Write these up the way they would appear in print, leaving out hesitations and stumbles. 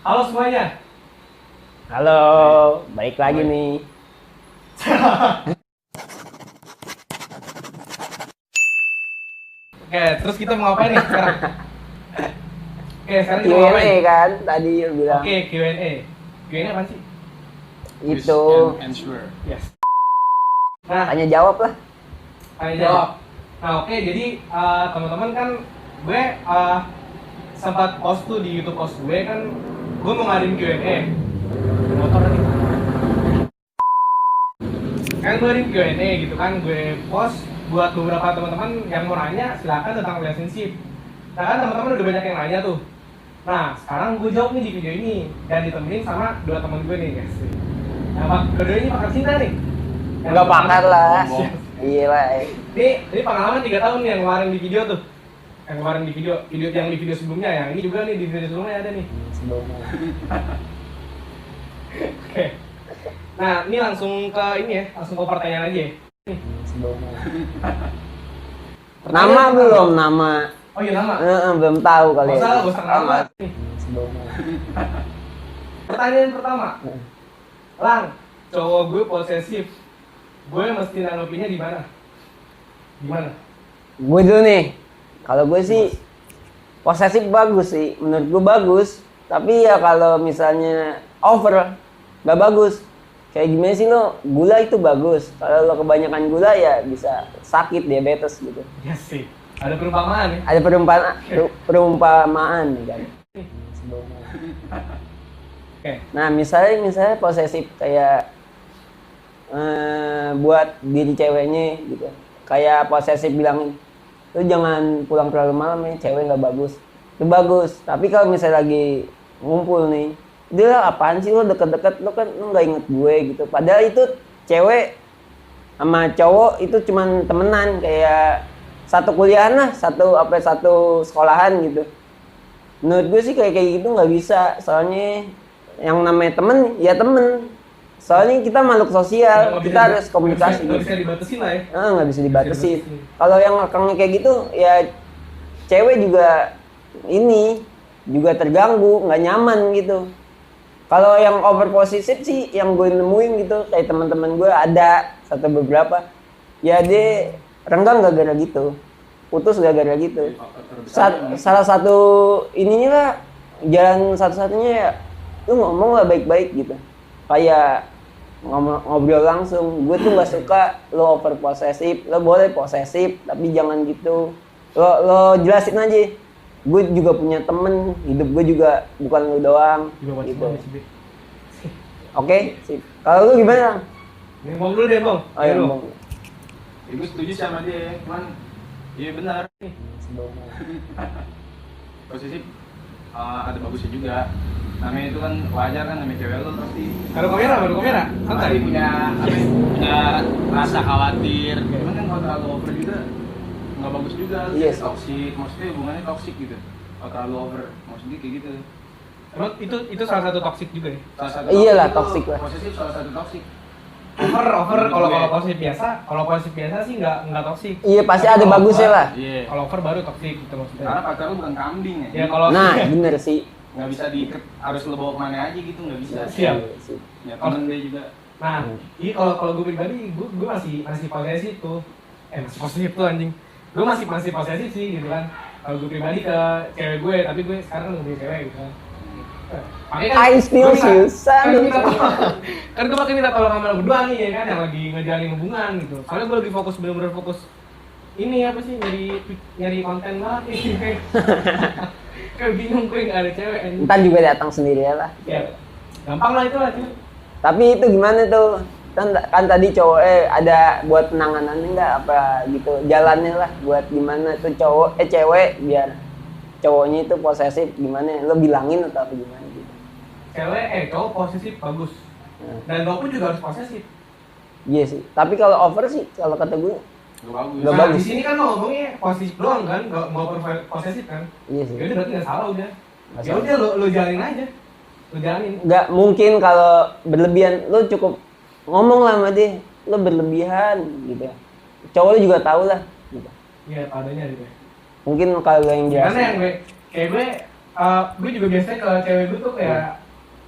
Halo semuanya. Halo, balik lagi nih. Oke, terus kita mau ngapain nih sekarang? Oke, sekarang kita mau Q&A ngapain? kan tadi lu bilang. Oke, Q&A. Q&A apa sih? Itu Answer. Yes. Nah, tanya jawab lah. tanya jawab. Nah, oke, jadi teman-teman kan gue sempat post tuh di YouTube post gue kan, gue mau ngadain Q&A. Motor tadi. Kan gue ngadain Q&A gitu kan, gue post buat beberapa teman-teman yang mau nanya silakan tentang relationship. Nah kan teman-teman udah banyak yang nanya tuh. Nah sekarang gue jawab nih di video ini dan ditemenin sama dua teman gue nih guys. Nah kedua ini pakar cinta nih. Yang Enggak pakar lah. Siap. Iya lah. Ini pengalaman 3 tahun nih yang kemarin di video tuh. Yang kemarin di video yang di video sebelumnya ya. Ini juga nih di video sebelumnya ada nih. Sebelumnya. Oke. Nah ini langsung ke ini ya, langsung ke pertanyaan aja ya. Sebelumnya. Nama belum nama. Oh iya nama. Belum tahu kali. Gak usah nama. Sebelumnya. Pertanyaan pertama. Lang, cowok gue posesif. Gue mesti nanggepinnya di mana? Gimana? Gue dulu nih. Kalau gue sih posesif bagus sih. Menurut gue bagus. Tapi ya kalau misalnya over nggak bagus. Kayak gimana sih lo? Gula itu bagus. Kalau lo kebanyakan gula ya bisa sakit diabetes gitu. Iya sih. Ada perumpamaan ya? Ada perumpamaan nih kan. Oke. Nah misalnya posesif kayak buat diri ceweknya gitu. Kayak posesif bilang lu jangan pulang terlalu malam nih, cewek nggak bagus. Itu bagus. Tapi kalau misalnya lagi ngumpul nih, dia apaan sih lu deket-deket, lu kan lu nggak inget gue gitu. Padahal itu cewek sama cowok itu cuman temenan, kayak satu kuliahan lah, satu sekolahan gitu. Menurut gue sih kayak gitu nggak bisa, soalnya yang namanya temen ya temen. Soalnya kita makhluk sosial, kita harus komunikasi. Nggak bisa dibatasin lah ya? Nggak bisa dibatasin. Kalau yang ngekang kayak gitu, ya cewek juga ini juga terganggu, nggak nyaman gitu. Kalau yang over posesif sih, yang gue nemuin gitu, kayak teman-teman gue ada beberapa, ya dia renggang gara-gara gitu, putus gara-gara gitu. Salah satu ininya lah, jalan satu-satunya ya, lu ngomong lah baik-baik gitu. Kayak ngobrol langsung. Gue tuh nggak suka lo over posesif. Lo boleh posesif tapi jangan gitu. Lo jelasin aja. Gue juga punya temen, hidup gue juga bukan lo doang gitu. Oke, sip. Kalau lu gimana? Ngomong dulu deh bang. Oh iya bang. Ya, gue setuju sama dia, cuman iya benar. Posesif ada bagusnya juga. Namanya itu kan wajar kan, namanya cewek lo pasti. Baru kamera. Pasti punya rasa khawatir. Cuman kan kalau terlalu over juga nggak bagus juga. Yes. Toksik, maksudnya hubungannya toksik gitu. Kalau terlalu over, maksudnya kayak gitu. Emang itu salah satu toksik juga ya? Salah satu Iyalah, itu toksik lah. Posesif salah satu toksik. Over kalau posesif biasa sih nggak toksik. Iya pasti Tapi ada kalau bagusnya over- lah. Iya. Kalau over baru toksik gitu maksudnya. Karena pacar lu bukan kambing ya. Ya kalau Nah bener sih. Nggak bisa diikat, harus lo bawa kemana aja gitu, nggak bisa. Siap. Ya temen dia juga. Nah, iya kalau gue pribadi, gue masih posesif tuh. Masih posesif tuh anjing. Gue masih posesif sih gitu kan. Kalau gue pribadi ke cewek gue, tapi gue sekarang udah punya cewek gitu kan. Makanya I still susah. Kan gue makin minta tolong sama lo berdua nih ya kan, yang lagi ngejalanin hubungan gitu. Soalnya gue lagi fokus, bener-bener fokus. Ini apa sih, nyari konten banget nih. Kayak bingung gue nggak ada cewek anjing. Ntar juga datang sendiri ya lah. Ya, gampang lah itu lah cuy. Tapi itu gimana tuh? Kan tadi cowok ada buat penanganannya nggak apa gitu, jalannya lah buat gimana tuh cewek biar cowoknya itu posesif gimana, lo bilangin atau apa gimana gitu. Cowok posesif bagus. Dan lo pun juga harus posesif. Iya sih, tapi kalau over sih kalau kata gue Nggak bagus. Nggak Nah, bagus. di sini kan lo ngomongnya posesif doang kan, nggak posesif kan. iya sih. Ya udah berarti nggak salah udah. Nggak Ya salah. udah lo jalanin aja. Lo jalanin. Nggak mungkin kalau berlebihan, lo cukup ngomong lah sama dia, lo berlebihan gitu. Cowok lo juga tahu lah gitu. Iya, padanya gitu. Mungkin kalau yang Karena jelasin yang gue kayak gue gue juga biasanya ke cewek gue tuh kayak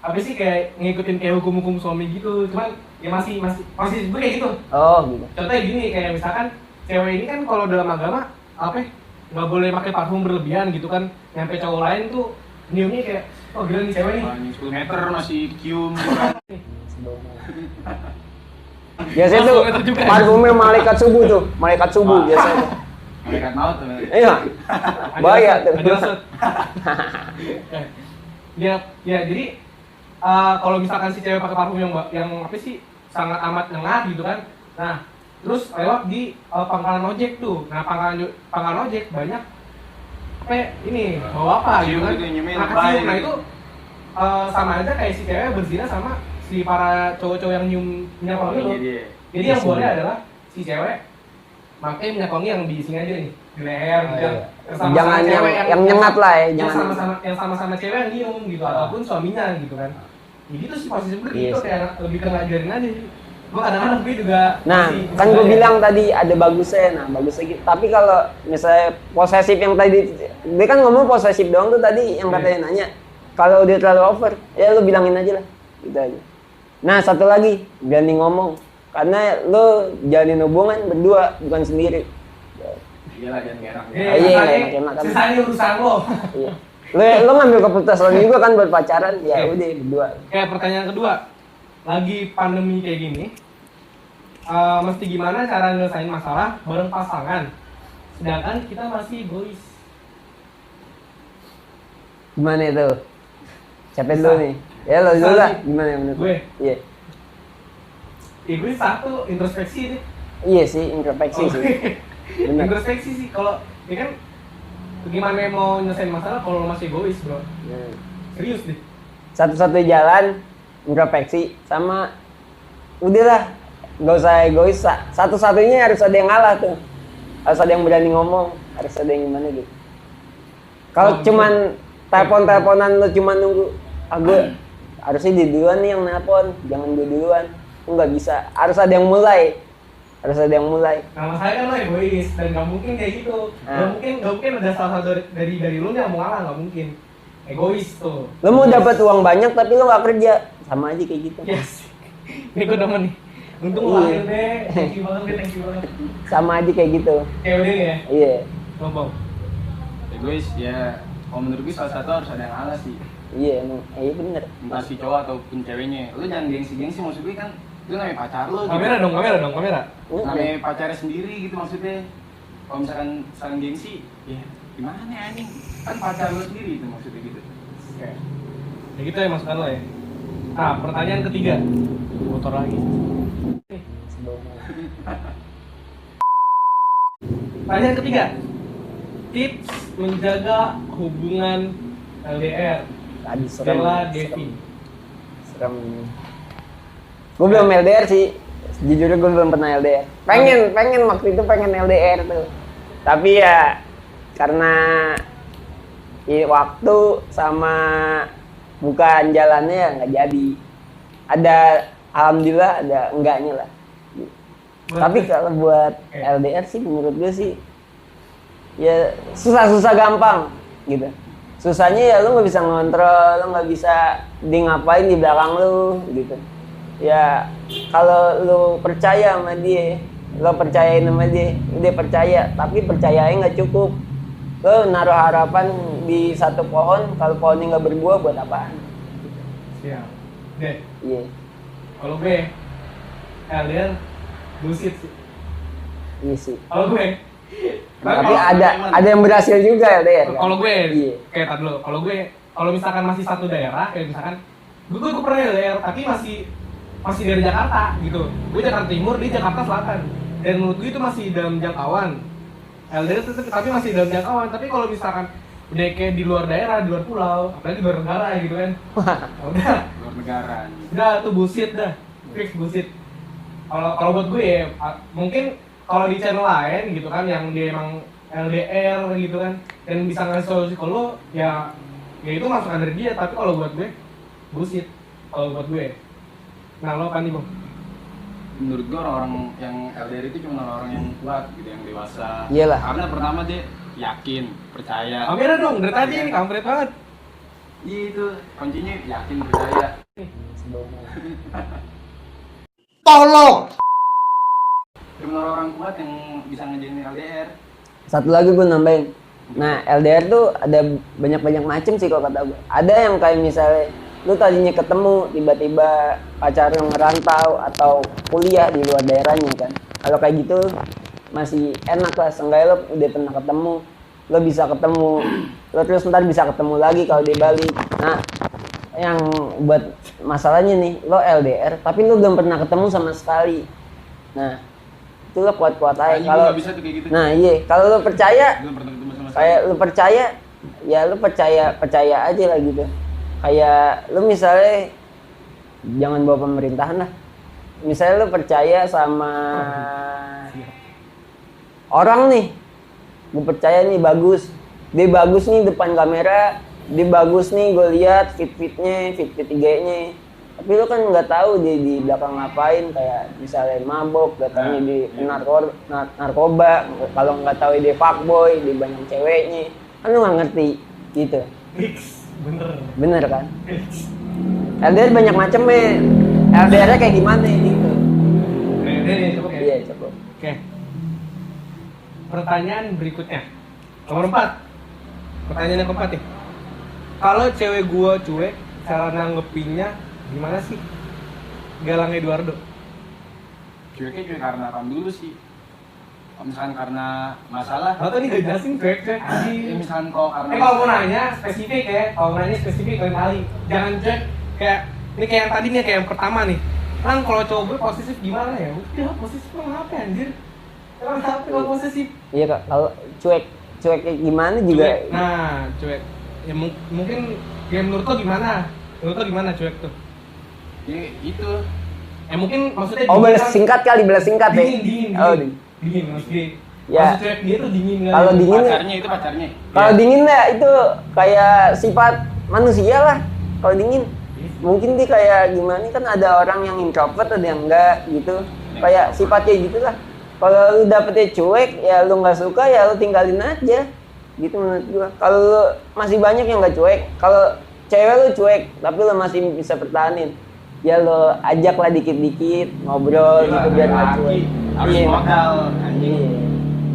apa sih, kayak ngikutin kayak hukum-hukum suami gitu, cuman ya masih gue kayak gitu. Oh gitu. Contohnya gini, kayak misalkan cewek ini kan kalau dalam agama apa ya, nggak boleh pakai parfum berlebihan gitu kan, nyampe cowok lain tuh nyiumnya kayak oh gila nih cewek nih. 10 meter masih cium gitu kan. Biasanya tuh parfumnya malaikat subuh tuh, malaikat subuh biasanya tuh. Malaikat maut tuh. Iya. Bahaya tuh. Ada maksud. Ya jadi kalau misalkan si cewek pakai parfum yang apa sih sangat amat ngena gitu kan. Nah, terus lewat di pangkalan ojek tuh. Nah, pangkalan ojek banyak apa ya, ini bawa apa gitu kan. Nah, kecium. Nah, itu sama aja kayak si cewek berzina sama si para cowok-cowok yang nyium minyak wangi itu. Jadi yang boleh adalah si cewek pakai minyak wangi yang di sini aja nih, di leher gitu. Jangan yang nyengat lah ya, Yang jangan. sama-sama cewek yang nyium gitu, ataupun suaminya gitu kan. Ya gitu sih posisi gue gitu, kayak lebih ke ngajarin aja sih. Gue kadang-kadang gue juga Nah, kan gue bilang tadi ada bagusnya, nah bagusnya gitu. Tapi kalau misalnya posesif yang tadi, dia kan ngomong posesif doang tuh tadi yang katanya nanya. Kalau dia terlalu over, ya lu bilangin aja lah, gitu aja. Nah, satu lagi, berani ngomong. Karena lu jalin hubungan berdua, bukan sendiri. Iyalah, jangan enak. Iya, enak-enak kan. Sisanya urusan lo. Iya. Lu ngambil keputusan juga kan buat pacaran, ya udah berdua. Kayak pertanyaan kedua, lagi pandemi kayak gini, mesti gimana cara nyelesain masalah bareng pasangan, sedangkan kita masih egois. Gimana itu? Siapa dulu nih? Ya lo dulu lah, gimana menurut gue? Iya. Egois satu, introspeksi nih. Iya sih, introspeksi sih. Bener. Introspeksi sih, kalau ya kan gimana mau nyelesain masalah kalau lo masih egois, bro? Serius deh. Satu-satunya jalan introspeksi sama udahlah, nggak usah egois. Satu-satunya harus ada yang ngalah tuh, harus ada yang berani ngomong, harus ada yang gimana gitu. Kalau cuman telepon-teleponan lu cuman nunggu, gue harusnya dia duluan nih yang nelpon, jangan gue duluan. Lu nggak bisa, harus ada yang mulai. Harus ada yang mulai. Nah, masalahnya kan lo egois dan nggak mungkin kayak gitu. Nggak mungkin ada salah satu dari lo yang mau ngalah, nggak mungkin. Egois tuh. Lu mau dapat uang banyak tapi lu nggak kerja, sama aja kayak gitu. Yes. Ini gue demen nih. Untung lo lahir deh. Thank you banget. Sama aja kayak gitu. Kayak udah nih ya. Iya. Ngomong. Egois ya, kalau menurut gue salah satu harus ada yang ngalah sih. Iya, emang. Iya bener. Entah si cowok ataupun ceweknya. Lu jangan gengsi-gengsi, maksud gue kan itu namanya pacar lu gitu. Kamera dong. Namanya pacarnya sendiri gitu maksudnya. Kalau misalkan saling gengsi, ya gimana anjing? Kan pacar lu sendiri itu maksudnya gitu. Oke. Ya gitu ya masukan lo ya. Nah, pertanyaan ketiga. Motor lagi. Pertanyaan ketiga. Tips menjaga hubungan LDR. Tadi serem. Bella Devi. Serem. Gue belum LDR sih. Jujur gue belum pernah LDR. Pengen waktu itu pengen LDR tuh. Tapi ya karena waktu sama bukan jalannya ya nggak jadi. Ada alhamdulillah ada enggaknya lah. Tapi kalau buat LDR sih menurut gue sih ya susah gampang gitu. Susahnya ya lu nggak bisa ngontrol, lu nggak bisa di ngapain di belakang lu gitu. Ya kalau lu percaya sama dia, lu percayain sama dia percaya, tapi percayanya nggak cukup. Lu naruh harapan di satu pohon, kalau pohonnya nggak berbuah buat apaan? Siap. Deh. Iya. Kalau gue LDR bullshit sih. Iya sih. Kalau gue Tapi ada yang berhasil juga LDR. Kalau gue Iya. kayak tadi lo, kalau misalkan masih satu daerah, kayak misalkan gue pernah LDR tapi masih dari Jakarta gitu. Gue Jakarta Timur, dia Jakarta Selatan. Dan menurut gue itu masih dalam jangkauan. LDR tapi masih dalam jangkauan. Tapi kalau misalkan udah kayak di luar daerah, di luar pulau, apalagi di luar negara gitu kan. Udah, Luar negara. udah tuh bullshit dah. Fix bullshit. Kalau buat gue ya, mungkin kalau di channel lain gitu kan yang dia emang LDR gitu kan dan bisa ngasih solusi ke lo, ya itu masukan dari dia. Tapi kalau buat gue bullshit. Kalau buat gue. Nah, lo apa nih, Bang? Menurut gue orang-orang yang LDR itu cuma orang-orang yang kuat gitu, yang dewasa. Iyalah. Karena pertama dia yakin, percaya. Kamera dong, dari tadi ini kampret banget. Iya itu kuncinya yakin percaya. Tolong. Cuma orang kuat yang bisa ngejalin LDR. Satu lagi gue nambahin. Nah, LDR tuh ada banyak macem sih kalau kata gue. Ada yang kayak misalnya lu tadinya ketemu tiba-tiba pacar yang ngerantau atau kuliah di luar daerahnya kan. Kalau kayak gitu masih enak lah, seenggaknya lo udah pernah ketemu, lo bisa ketemu, lo terus ntar bisa ketemu lagi kalau di Bali. Nah, yang buat masalahnya nih, lo LDR tapi lo belum pernah ketemu sama sekali. Nah, itu lo kuat-kuat aja. Kalau bisa tuh kayak gitu. nah iya, kalau lo percaya, Belum pernah ketemu sama kayak lo percaya, ya lo percaya aja lah gitu. Kayak lo misalnya jangan bawa pemerintahan lah. Misalnya lo percaya sama orang nih, gue percaya nih bagus, dia bagus nih depan kamera, dia bagus nih gue lihat fit IG-nya, tapi lo kan nggak tahu dia di belakang ngapain, kayak misalnya mabok, katanya di narkoba, kalau nggak tahu dia fuckboy, dia banyak ceweknya, kan lo nggak ngerti gitu. Bener kan? LDR banyak macam ya, LDR-nya kayak gimana gitu. LDR ya cukup ya? Iya cukup. Oke. Pertanyaan berikutnya. Nomor 4. Pertanyaan yang keempat nih. Kalau cewek gua cuek, cara nanggepinnya gimana sih? Galangnya Eduardo. cueknya cuek karena apa dulu sih? Kalau misalkan karena masalah, Kalau tadi gak jelasin cuek ya misalkan kok karena kalau mau nanya spesifik ya, kalau mau nanya spesifik lain kali. Jangan cuek kayak ini kayak yang tadi nih, kayak yang pertama nih. Kan kalau cowok gue posesif gimana ya? Udah posesif emang apa anjir? Emang apa kalau posesif? Iya kak, kalau cuek kayak gimana juga. Cuek. Nah, cuek. Ya mungkin ya menurut lo gimana? Menurut lo gimana cuek tuh? ya itu Mungkin maksudnya Oh, dingin balas kan? singkat kali, balas singkat ya. Dingin. Oh, Dingin maksudnya. Ya. Maksud cuek dia tuh dingin kan? Kalau dingin pacarnya itu pacarnya. kalau dingin ya itu kayak sifat manusia lah. Kalau dingin mungkin dia kayak gimana, kan ada orang yang introvert, ada yang enggak gitu. Kayak sifatnya gitulah. Kalau lu dapetnya cuek, ya lu nggak suka ya lu tinggalin aja. Gitu menurut gua. Kalau lu masih banyak yang nggak cuek, kalau cewek lu cuek tapi lu masih bisa pertahanin, ya lu ajak lah dikit-dikit ngobrol gitu biar nggak cuek. Harus Iya. modal anjing. Iya.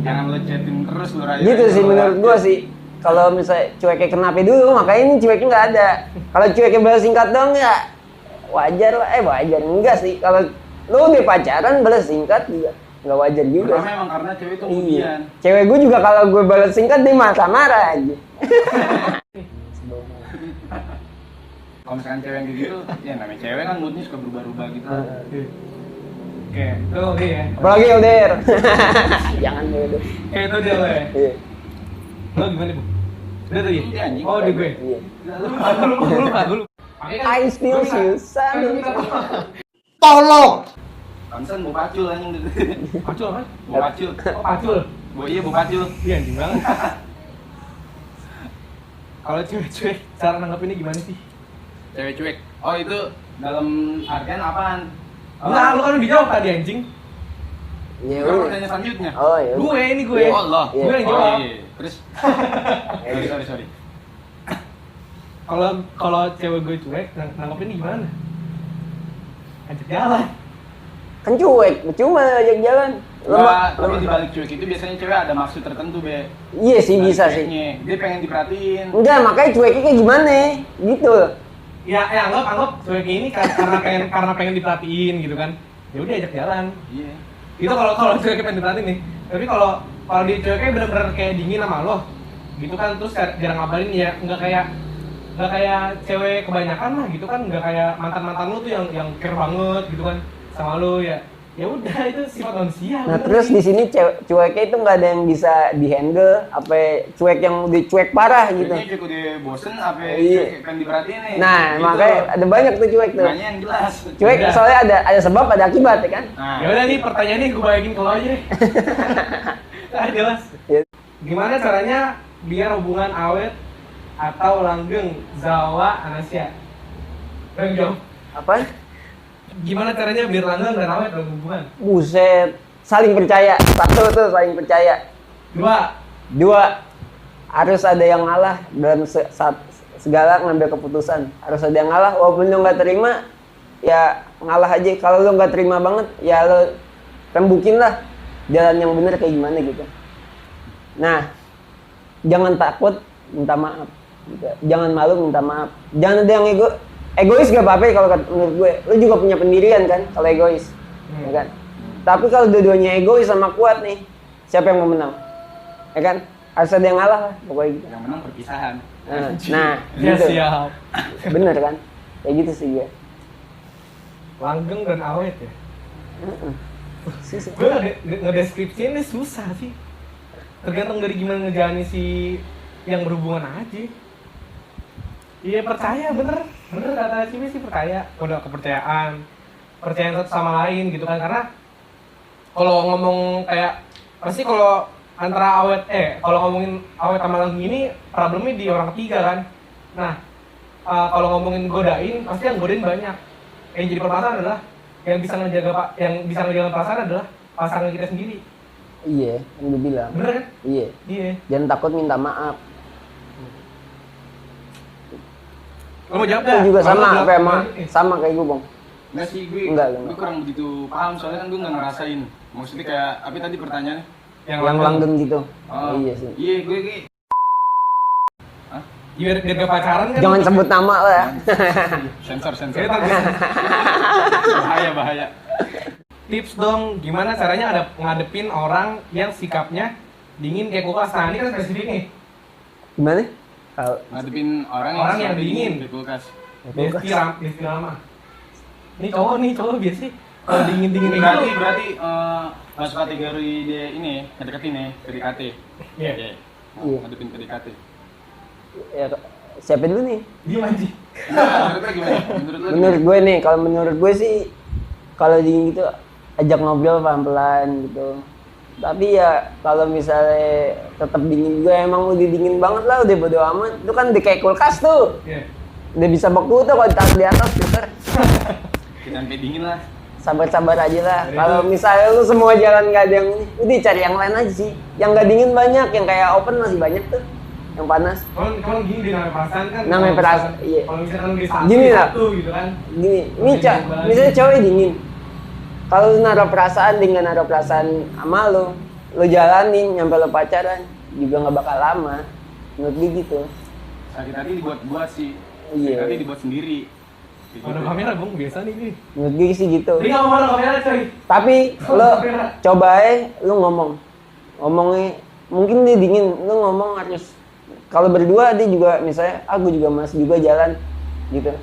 Jangan lo chatin terus lo rayu. Gitu sih menurut gua sih. Kalau misalnya cueknya kenapa dulu, makanya ini cueknya nggak ada. Kalau cueknya balas singkat dong ya wajar lah. Wajar enggak sih. Kalau lu udah pacaran balas singkat juga nggak wajar juga. Pertama emang karena cewek itu Iya. kemudian. Cewek gue juga kalau gue balas singkat dia marah-marah aja. Kalau misalkan cewek yang kayak gitu, ya namanya cewek kan moodnya suka berubah-ubah gitu. Oke, itu dia ya. Apalagi LDR. Jangan dulu. Kayak itu dia lo ya. Iya. Lo gimana bu? Udah tadi? Iya, anjing. Oh di gue. Iya. Gue lupa. Makanya kan I still gue minta- Susan. kan gue minta Tolong. Pantesan mau pacul anjing gitu. Pacul apa? Mau pacul. Oh pacul. Iya mau pacul. Iya anjing banget. Kalau cewek-cewek cara nanggapinnya gimana sih? Cewek cuek. Oh itu dalam artian apaan? Enggak, lu kan udah dijawab tadi anjing. Iya. Kan udah. pertanyaan selanjutnya. Oh iya. Gue ini gue. Iya. Oh Allah. Gue yang Oh, jawab. iya. Terus sorry. Kalau cewek gue cuek, nanggapinnya gimana? Ajak jalan. Kan cuek, cuma ajak jalan. Tapi di balik cuek itu biasanya cewek ada maksud tertentu, Be. Iya sih Balik bisa sih. cueknya. Dia pengen diperhatiin. Enggak, makanya cueknya kayak gimana? Gitu. Ya anggap cuek ini karena pengen diperhatiin gitu kan. Ya udah ajak jalan. Iya. Itu kalau cueknya pengen diperhatiin nih. Tapi kalau di cueknya bener-bener kayak dingin sama lo, gitu kan, terus jarang ngabarin, ya nggak kayak cewek kebanyakan lah gitu kan, nggak kayak mantan lo tuh yang care banget gitu kan sama lo, ya udah itu sifat manusia. Nah bener terus sih. di sini cueknya itu nggak ada yang bisa dihandle, apa cuek yang udah cuek parah gitu. Cueknya cuek udah bosen apa Iya. cuek pengen diperhatiin nih. Nah Gitu. makanya ada banyak tuh cuek tuh. Nanya yang jelas. Cuek Udah. soalnya ada sebab ada akibat ya kan. Nah, Ya udah nih pertanyaannya gue bayakin ke lo aja deh. Ah, jelas. Ya. Gimana caranya biar hubungan awet atau langgeng Zawa Anasia? Bang jawab. Apa? Gimana caranya biar langgeng dan awet dalam hubungan? Buset, saling percaya. Satu tuh saling percaya. 2. Dua, harus ada yang ngalah dalam segala ngambil keputusan. Harus ada yang ngalah, walaupun lu nggak terima, ya ngalah aja. Kalau lu nggak terima banget, ya lu rembukin lah jalan yang bener kayak gimana gitu. Nah, jangan takut minta maaf. Gitu. Jangan malu minta maaf. Jangan ada yang egois gak apa-apa kalau menurut gue. Lu juga punya pendirian kan kalau egois, ya kan? Tapi kalau dua-duanya egois sama kuat nih, siapa yang mau menang? Ya kan? Harus ada yang ngalah lah, pokoknya gitu. Yang menang perpisahan. Nah, Ya gitu. siap. Bener kan? Kayak gitu sih gue. Langgeng dan awet ya. Susah. Gue ngedeskripsiinnya susah sih. Tergantung dari gimana ngejalanin si yang berhubungan aja. Iya percaya bener kata Ciwi sih percaya. Udah kepercayaan, percaya satu sama lain gitu kan. Karena kalau ngomong kayak pasti kalau antara kalau ngomongin awet sama langgeng ini problemnya di orang ketiga kan. Nah kalau ngomongin godain pasti yang godain banyak. Yang jadi permasalahan adalah yang bisa ngejaga perasaan adalah pasangan kita sendiri. Iya, yang gue bilang. Bener kan? Iya. Iya. Jangan takut minta maaf. Lo mau jawab Itu nggak? juga Kalau sama, lo jawab, sama kayak gue, Bang. Enggak sih, gue Enggak. kurang begitu paham soalnya kan gue nggak ngerasain. Maksudnya kayak apa tadi pertanyaannya? Yang langgeng gitu. Oh, Iya sih. Iya, gue Biar gak pacaran kan. Jangan sebut nama lah ya. sensor. Jadi tadi Bahaya. tips dong gimana caranya ngadepin orang yang sikapnya dingin kayak kulkas. Nah ini kan spesifik nih. Gimana? Kalau Ngadepin orang yang dingin di kulkas. Besti lama. Ini cowok biasa sih. Kalau dingin kayak Berarti masuk kategori dia ini ngedeketin ya, PDKT. Iya. Iya. Ngadepin PDKT. ya, siapa dulu nih? Diem aja. Menurut lo gimana? Menurut gue nih, kalau menurut gue sih kalau dingin gitu ajak ngobrol pelan-pelan gitu. Tapi ya kalau misalnya tetap dingin juga emang udah dingin banget lah, udah bodo amat. Itu kan di kayak kulkas tuh. Iya. Udah bisa beku tuh kalau ditaruh di atas gitu. Kita sampai dingin lah. Sabar-sabar aja lah. Jadi Kalau itu- misalnya lu semua jalan nggak ada yang ini, udah cari yang lain aja sih. Yang nggak dingin banyak, yang kayak open masih banyak tuh. Yang panas. Kalau gini di namanya perasaan kan. Namanya kalau perasaan, misalkan- iya. Kalau misalkan di satu, Gini lah. gitu kan. Gini, misalnya cewek dingin. Kalau lu naruh perasaan dengan naruh perasaan sama lu jalanin nyampe lu pacaran juga nggak bakal lama. Menurut gue gitu. Sakit hati dibuat sih. Iya. Sakit hati dibuat sendiri. Kayak Ada gitu. kamera bung biasa nih nih. Menurut gue sih gitu. Ini nggak mau ada kamera coy. Tapi lu coba lu ngomongnya mungkin dia dingin, lu ngomong harus kalau berdua dia juga misalnya aku juga masih juga jalan gitu.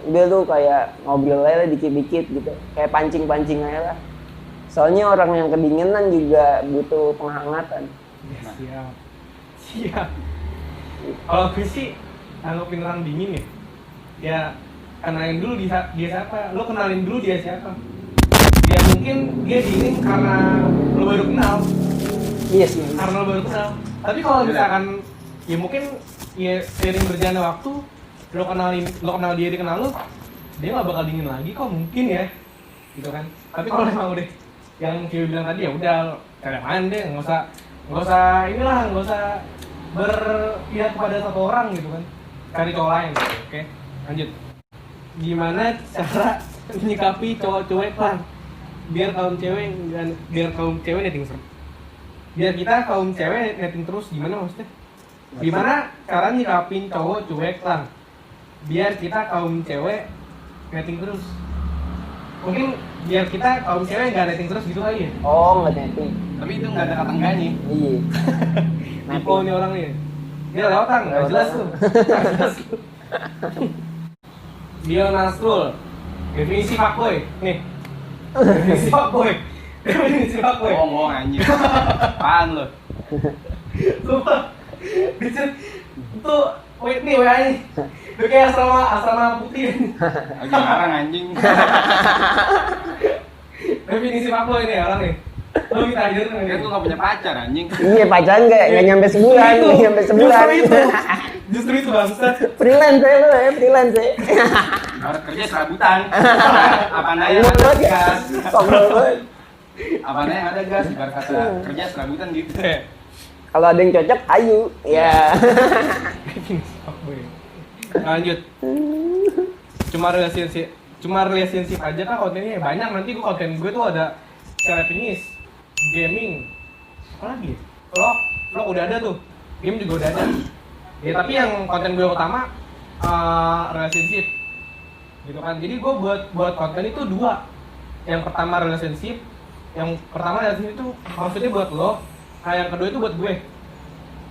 Udah lu kayak ngobrol aja lah dikit-dikit gitu. Kayak pancing-pancing aja lah. Soalnya orang yang kedinginan juga butuh penghangatan. Ya, siap. Kalau gue sih anggapin orang dingin ya kenalin dulu dia siapa. Lo kenalin dulu dia siapa. Ya mungkin dia dingin karena lo baru kenal. Iya sih. Karena lo baru kenal. Tapi kalau misalkan ya mungkin ya seiring berjalannya waktu lo kenal dia kenal lo, dia nggak bakal dingin lagi kok mungkin ya, gitu kan. Tapi kalau emang udah yang Kiwi bilang tadi ya udah cari main deh, nggak usah berpihak kepada satu orang gitu kan, cari cowok lain. Oke, lanjut. Gimana cara menyikapi cowok cuek lah biar kaum cewek netting terus? Biar kita kaum cewek netting terus gimana maksudnya? Gimana cara nyikapin cowok cuek lah biar kita kaum cewek netting terus? Mungkin biar kita kaum cewek nggak netting terus gitu kali ya? Oh, nggak netting. Tapi itu nggak ada kata enggaknya. Iya. Tipe nih orang nih. Dia lewatan, nggak jelas tuh. Nggak jelas tuh. Dia Nasrul. Definisi fuckboy. Nih. Definisi fuckboy. Definisi fuckboy. Ngomong anjing. Apaan lo? Sumpah. Dicet. Itu nih WA-nya. Udah kayak asrama putih. Lagi ngarang anjing. Definisi fuckboy nih orang nih. Lo kita ajar Kan nih. lu nggak punya pacar anjing. Iya, pacaran nggak nyampe sebulan, nggak nyampe sebulan. Justru itu bangsa. Freelance ya lu ya, freelance ya. Harus kerja serabutan. Apa nanya Iya, ada banget ya. gas. Tolol banget. Apa nanya ada gas. Ibarat kata kerja serabutan gitu. Kalau ada yang cocok, ayo. Ya. Definisi fuckboy. Lanjut. Cuma relationship aja kan kontennya banyak. Nanti konten gue tuh ada Japanese, gaming, apa lagi? Vlog udah ada tuh. Game juga udah ada. Ya tapi yang konten gue utama relationship. Gitu kan. Jadi gue buat konten itu dua. Yang pertama relationship itu maksudnya buat lo. Nah yang kedua itu buat gue.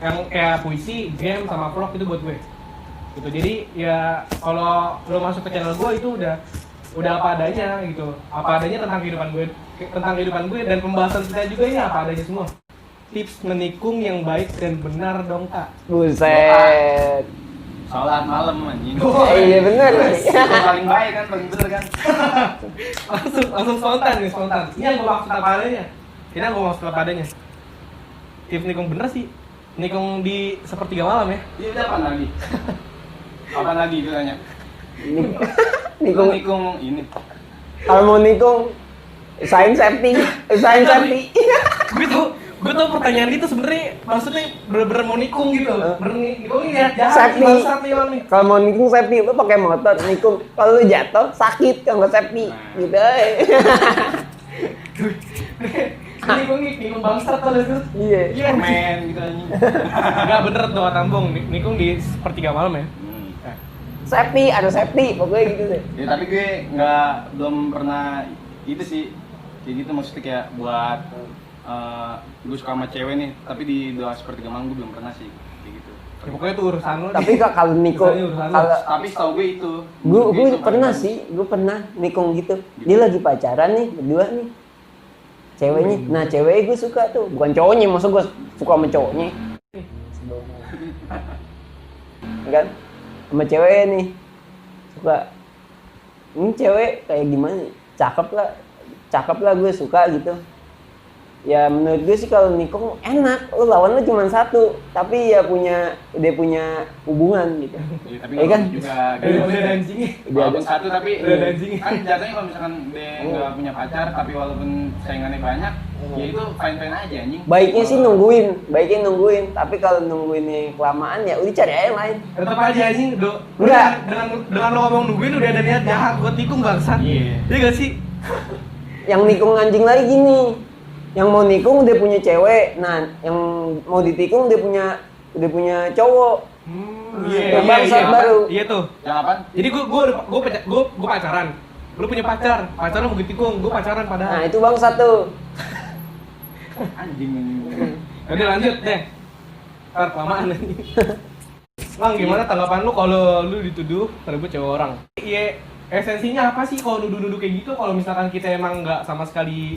Yang kayak puisi, game sama vlog itu buat gue. Gitu. Jadi ya kalau lo masuk ke channel gue itu udah apa adanya gitu. Apa adanya tentang kehidupan gue dan pembahasan kita juga ya apa adanya semua. Tips menikung yang baik dan benar dong kak. Buset. Sholat malam anjing. Iya bener. Itu paling baik kan, paling bener kan. langsung spontan. Ini yang gue maksud apa adanya. Tips nikung bener sih. Nikung di sepertiga malam ya. Iya udah apa lagi? Apa lagi itu tanya? Nikung. Nikung ini. Kalau mau nikung, usahain safety. Gue tau pertanyaan itu sebenarnya maksudnya bener-bener mau nikung gitu. Nikung ya jahat Safety. bangsat nih orang nih. Kalau mau nikung safety, lu pakai motor nikung. Kalau lu jatuh sakit kalau nggak safety. Gitu aja. Nikung bangsat tuh itu. Iya. Permen gitu anjing. Enggak bener tuh Tambung. Nikung di sepertiga malam ya. Safety, ada safety, pokoknya gitu deh. Ya tapi gue belum pernah itu sih. Kayak gitu maksudnya kayak buat gue suka sama cewek nih, tapi di doa sepertiga malam gue belum pernah sih kayak gitu. Ya, pokoknya itu urusan lo. Tapi kalau nikung, Tapi setahu gue itu. gue pernah sih, gue pernah nikung gitu. Dia lagi pacaran nih, berdua nih. Ceweknya, nah ceweknya gue suka tuh, bukan cowoknya, maksud gue suka sama cowoknya. Kan? Sama cewek nih suka, ini cewek kayak gimana, cakep lah gue suka gitu. Ya menurut gue sih kalau nikung enak, lu lawan lu cuma satu, tapi ya dia punya hubungan gitu. Ya, tapi Ya kan? juga Udah dancing. walaupun satu tapi Udah dancing. kan jatuhnya kalau misalkan dia nggak punya pacar tapi walaupun saingannya banyak, ya itu fine aja anjing. Baiknya sih nungguin, tapi kalau nungguinnya kelamaan ya udah cari aja yang lain. Tetap aja anjing, Enggak. Dengan lo ngomong nungguin udah ada niat jahat buat tikung bangsat. Iya. Iya gak sih? Yang nikung anjing lagi gini, yang mau nikung dia punya cewek, nah yang mau ditikung dia punya cowok. Yang bangsat baru. Iya tuh. Yang apa? Jadi gue pacaran. Lu punya pacar lu mau ditikung, gue pacaran Nah padahal. itu bangsat tuh. Anjing. Udah lanjut deh. Ntar kelamaan nih. Lang, gimana tanggapan lu kalau lu dituduh merebut cewek orang? Iya, esensinya apa sih kalau nuduh-nuduh kayak gitu? Kalau misalkan kita emang nggak sama sekali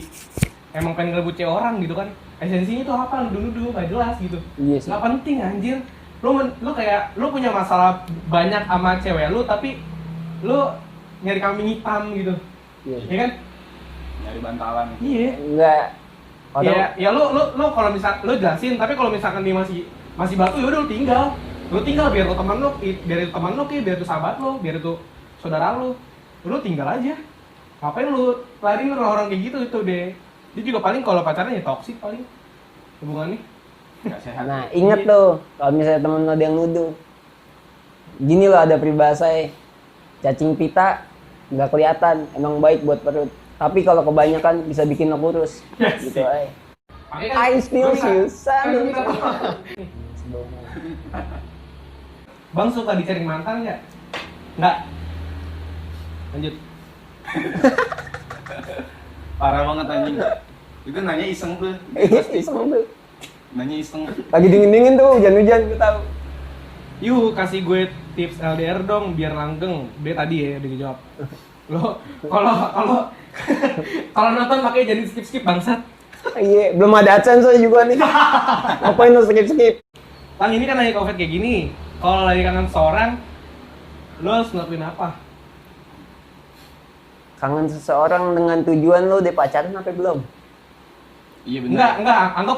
emang pengen ngerebut cewek orang gitu kan? Esensinya itu apa? Nuduh-nuduh nggak jelas gitu. Iya sih. Nggak penting anjir. Lu kayak lu punya masalah banyak sama cewek lu tapi lu nyari kambing hitam gitu. Iya. Iya kan? Nyari bantalan. Iya. Enggak. Ya lu kalau misal lu jelasin, tapi kalau misalkan dia masih batu ya udah lu tinggal biar itu teman lu, biar itu sahabat lu, biar itu saudara lu tinggal aja. Ngapain lu lari orang kayak gitu itu deh. Dia juga paling kalau pacaran ya toksik paling hubungannya. Nggak sehat. Nah inget tuh kalau misalnya temen lo ada yang nuduh, gini loh ada peribahasa cacing pita nggak kelihatan, emang baik buat perut. Tapi kalau kebanyakan bisa bikin lo kurus. Yes, Gitu sih. I still Susan. Bang suka dicari mantan nggak? Nggak. Lanjut. Parah banget anjing. Itu nanya iseng tuh. Iseng tuh. Nanya iseng. Lagi dingin-dingin tuh, hujan-hujan gue tahu. Yuk kasih gue tips LDR dong biar langgeng. Dia tadi ya udah dijawab. Lo kalau nonton makanya jadi skip bangsat. Iya, belum ada AdSense juga nih. Ngapain lo skip? Lang ini kan lagi covid kayak gini. Kalau lagi kangen seorang, lo harus ngelakuin apa? Kangen seseorang dengan tujuan lo udah pacaran apa belum? Iya benar. Enggak, anggap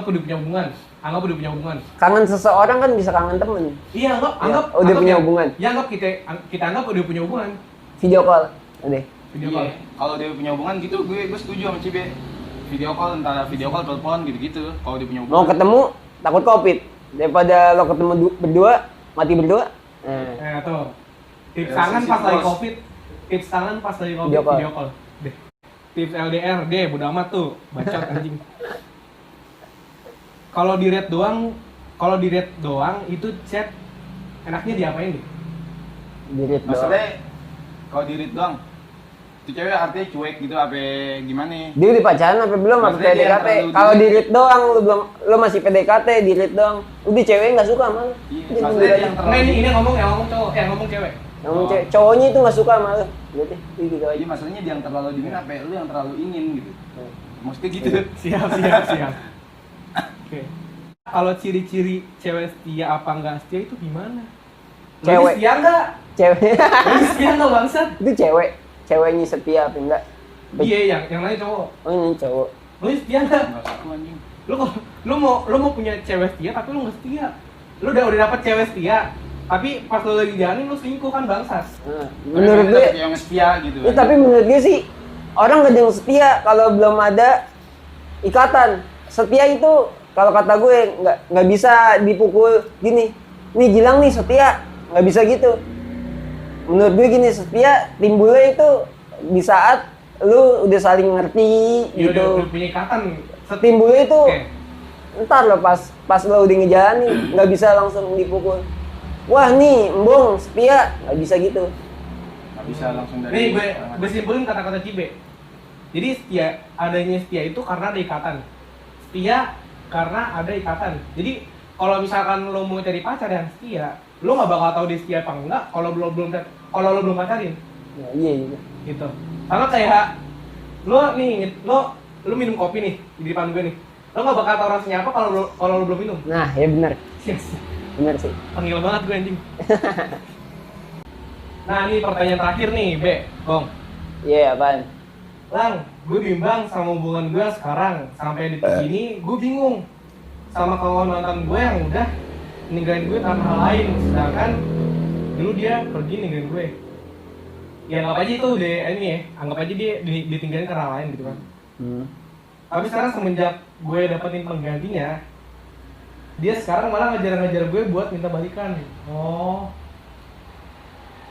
udah punya hubungan. Kangen seseorang kan bisa kangen temen. Iya, udah anggap punya ya. hubungan. Ya anggap kita anggap udah punya hubungan. Video call. Udah. Video call. Iya. Kalau dia punya hubungan gitu, gue setuju sama Cibe. Video call, antara video call, telepon gitu-gitu. Kalau dia punya hubungan. Mau ketemu takut covid. Daripada lo ketemu berdua, mati berdua. Nah tuh, tips Ya, tangan sisi pas lagi bos. covid, tips tangan pas lagi covid Video call. video call. Deh. Tips LDR, deh, bodo amat tuh, bacot anjing. Kalau di rate doang itu chat enaknya diapain deh? Dirit doang. Maksudnya kalau di read doang, itu cewek artinya cuek gitu apa gimana? Dia udah pacaran apa belum? Apa Maksudnya dia PDKT? terlalu Kalau di- dirit doang lu belum, lu masih PDKT dirit doang. Udah cewek nggak suka sama lu. Iya, Dia maksudnya mundur aja. yang Nah ini ngomong cowok, ngomong cewek. Yang cowoknya itu nggak suka sama lu. Berarti gitu aja. Iya maksudnya dia yang terlalu dingin apa lu yang terlalu ingin gitu. Maksudnya gitu. Siap. Oke. Kalau ciri-ciri cewek setia apa enggak setia itu gimana? Lu Cewek. setia enggak? Cewek. Lu setia enggak bangsat? Itu cewek. Ceweknya setia apa enggak? Iya, yang lain cowok. Oh ini cowok. Lu setia enggak? Enggak satu anjing. Lu mau punya cewek setia tapi lu nggak setia. Lu udah dapet cewek setia, tapi pas lu lagi jalanin lu selingkuh kan bangsat. Nah, menurut Tapi gue, dapet yang setia gitu. ya, tapi menurut gue sih orang gak ada yang setia kalau belum ada ikatan. Setia itu kalau kata gue nggak bisa dipukul gini. Nih Gilang nih setia, nggak bisa gitu. Menurut gue gini, setia timbulnya itu di saat lu udah saling ngerti Ya gitu. udah punya ikatan. Timbulnya itu Oke. ntar lo pas lo udah ngejalanin nggak bisa langsung dipukul. Wah nih embong setia, nggak bisa gitu. Nggak bisa langsung dari. Nih gue simpulin kata-kata Cibe. Jadi adanya setia itu karena ada ikatan. Setia karena ada ikatan. Jadi kalau misalkan lo mau cari pacar yang setia, lo nggak bakal tahu dia setia apa enggak kalau lo belum pacarin. Ya, iya gitu. Gitu. Sama kayak lo minum kopi nih di depan gue nih. Lo nggak bakal tahu rasanya apa kalau lo belum minum. Nah ya benar, benar sih. Panggil banget gue anjing. Nah ini pertanyaan terakhir nih, Bong. Iya apaan? Lang, gue bimbang sama hubungan gue sekarang. Sampai detik ini gue bingung sama kawan mantan gue yang udah ninggalin gue karena hal lain. Sedangkan dulu dia pergi ninggalin gue. Ya anggap aja itu deh ini ya, anggap aja dia ditinggalin karena hal lain gitu kan. Tapi sekarang semenjak gue dapetin penggantinya, dia sekarang malah ngejar-ngejar gue buat minta balikan. Oh,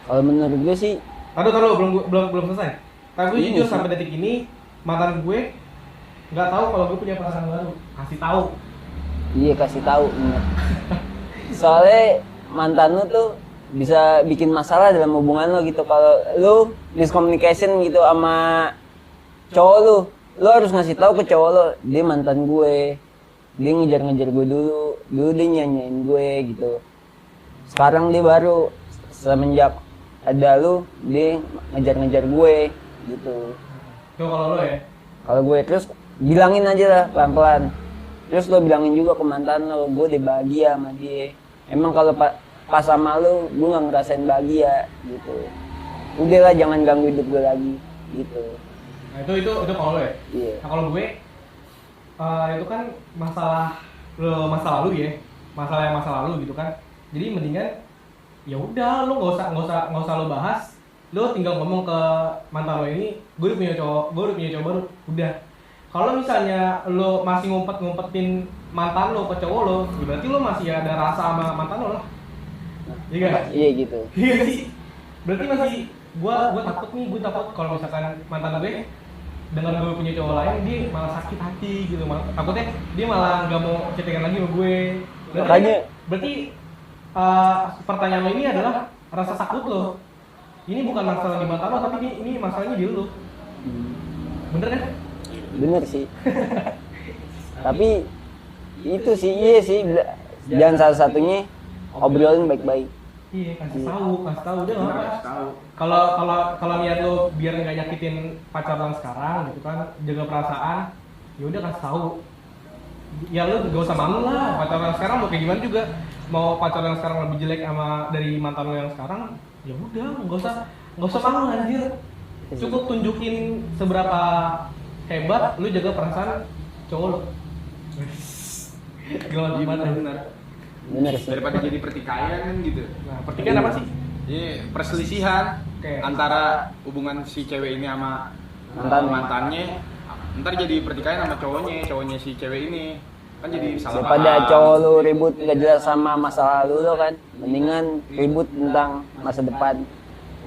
Kalau menurut gue sih, taruh belum selesai. Tapi gue Ini jujur sih. sampai detik ini mantan gue nggak tahu kalau gue punya pasangan baru. Kasih tahu. iya kasih tahu bener. Soalnya mantan lu tuh bisa bikin masalah dalam hubungan lo gitu. Kalau lu miscommunication gitu sama cowok lu harus ngasih tahu ke cowok lo, dia mantan gue, dia ngejar-ngejar gue dulu dia nyanyain gue gitu. Sekarang dia baru semenjak ada lu, dia ngejar-ngejar gue gitu. Tuh kalau lo ya. Kalau gue terus bilangin aja lah pelan-pelan. Terus lo bilangin juga ke mantan lo, gue udah bahagia sama dia. Emang kalau pas sama lo, gue nggak ngerasain bahagia gitu. Udah lah jangan ganggu hidup gue lagi gitu. Nah itu kalau lo ya. Iya. Nah kalau gue itu kan masa lalu ya, masa lalu gitu kan. Jadi mendingan ya udah lo nggak usah lo bahas. Lo tinggal ngomong ke mantan lo ini, gue udah punya cowok baru. Udah. Kalau misalnya lo masih ngumpetin mantan lo ke cowok lo, ya berarti lo masih ada rasa sama mantan lo lah. Iya gak? Iya gitu. Iya sih. Berarti masih gua takut kalau misalkan mantan gue dengan gue punya cowok lain dia malah sakit hati gitu. Takutnya dia malah nggak mau chattingan lagi sama gue. Berarti pertanyaan lo ini adalah rasa takut lo. Ini bukan masalah di mantan lo, tapi ini masalahnya di lo. Bener kan? Bener sih. Tapi itu sih iya sih. Jangan salah satunya obrolin baik-baik. Iya, kasih tahu udah nggak apa. Kalau niat lo biar nggak nyakitin pacar lo sekarang gitu kan, jaga perasaan, ya udah kasih tahu. Ya lo gak usah malu lah, pacar lo yang sekarang mau kayak gimana juga, mau pacar lo yang sekarang lebih jelek sama dari mantan lo yang sekarang, ya udah nggak usah malu anjir. Cukup tunjukin seberapa hebat lu jaga perasaan cowok lo. Gimana benar? Bener sih. Daripada jadi pertikaian kan gitu. Nah, pertikaian apa sih? Ini perselisihan Oke. antara hubungan si cewek ini sama Mantannya. mantannya. Ntar jadi pertikaian sama cowoknya si cewek ini. Kan jadi salah Daripada paham. cowok lu ribut nggak jelas sama masa lalu lo kan, mendingan ribut tentang masa depan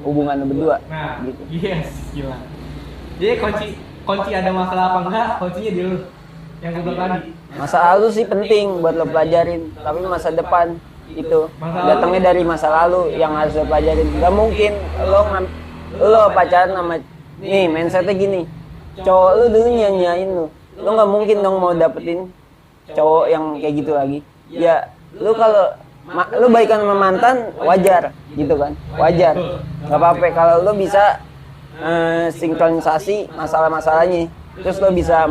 hubungan lu berdua. Nah, Gitu. yes, gila. Jadi kunci ada masalah apa enggak, kuncinya di lu. Yang gue bilang tadi. Masa lalu sih penting buat lo pelajarin, tapi masa depan itu Masa lalu? datangnya dari masa lalu yang harus lo pelajarin. Gak mungkin lo pacaran sama nih mindsetnya gini, cowok lu dulu nyanyain lo nggak mungkin dong mau dapetin cowok yang kayak gitu lagi. Ya lu kalau lu baikan sama mantan wajar gitu kan, wajar, nggak apa-apa kalau lo bisa sinkronisasi masalah-masalahnya, terus lo bisa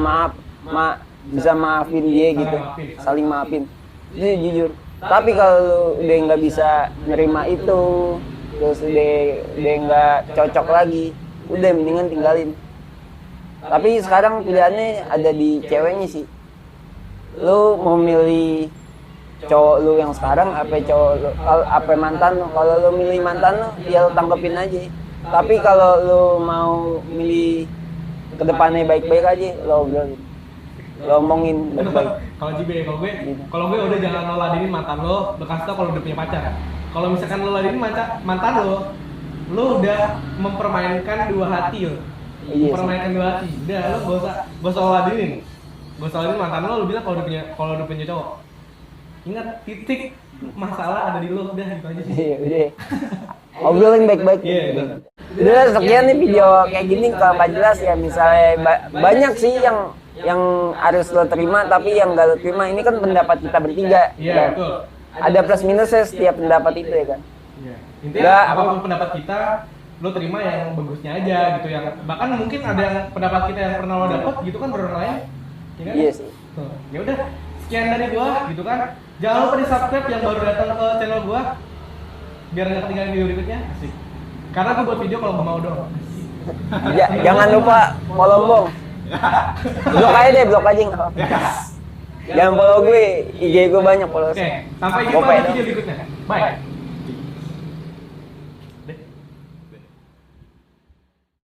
bisa maafin dia gitu, saling maafin, itu jujur. Tapi kalau lu udah nggak bisa nerima itu, terus udah nggak cocok lagi, udah mendingan tinggalin. Tapi sekarang pilihannya ada di ceweknya sih. Lu mau milih cowok lu yang sekarang apa cowok lu, apa mantan lu? Kalau lu milih mantan lu, ya lu tangkepin aja. Tapi kalau lu mau milih kedepannya baik-baik aja, lo obrolin, lo omongin baik-baik. Kalau JB, kalau gue udah jangan lo ladenin mantan lo, kasih tau kalau udah punya pacar. Kalau misalkan lo ladenin mantan lo udah mempermainkan dua hati lo. Iya, Mempermainkan dua hati. Udah lo gak usah lo ladenin. Gak usah ladenin mantan lo bilang kalau udah punya cowok. Ingat, titik masalah ada di lo, udah gitu aja sih. Iya, udah. Obrolin baik-baik. Iya, betul. Udah sekian nih video kayak gini kalau nggak jelas ya, misalnya banyak sih yang harus lo terima tapi yang nggak lo terima. Ini kan pendapat kita bertiga. Iya, kan? betul. Ada plus minusnya setiap pendapat itu ya kan. Iya. Intinya Nggak. apapun pendapat kita, lo terima yang bagusnya aja gitu, yang bahkan mungkin ada yang pendapat kita yang pernah lo dapet gitu kan dari orang lain. Ya kan? Iya sih. Tuh, ya udah, sekian dari gua gitu kan. Jangan lupa di subscribe yang baru datang ke channel gua biar nggak ketinggalan video berikutnya. Asik. Karena gua buat video kalau gua mau doang. Jangan lupa follow Bong. Blok aja deh, blok aja nggak apa-apa. Jangan follow gue, IG gue banyak follow. Oke, sampai jumpa di video berikutnya. Bye.